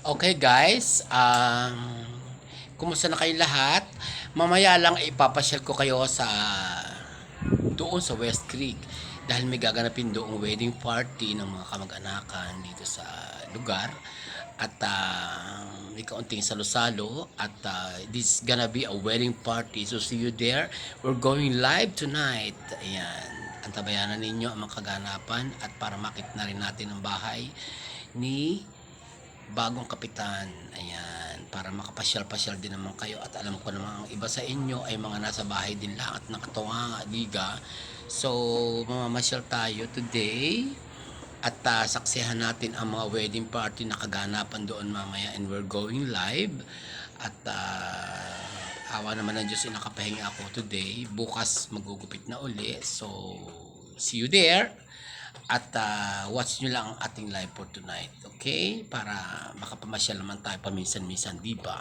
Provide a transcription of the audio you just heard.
Okay guys, kumusta na kayo lahat? Mamaya lang ipapasyal ko kayo doon sa West Creek dahil may gaganapin doong wedding party ng mga kamag-anakan dito sa lugar at may kaunting salo-salo at this is gonna be a wedding party, so see you there. We're going live tonight. Ayan, antabayanan ninyo ang mga kaganapan at para makita na rin natin ang bahay ni bagong kapitan. Ayan, para makapasyal-pasyal din naman kayo at alam ko naman ang iba sa inyo ay mga nasa bahay din lang at nakatunganga liga. So mamamasyal tayo today at saksihan natin ang mga wedding party na kaganapan doon mamaya, and we're going live at awa naman ng Diyos nakapahinga ako today. Bukas magugupit na uli, so see you there. At watch nyo lang ang ating live for tonight, okay? Para makapamasyal naman tayo paminsan-minsan, di ba?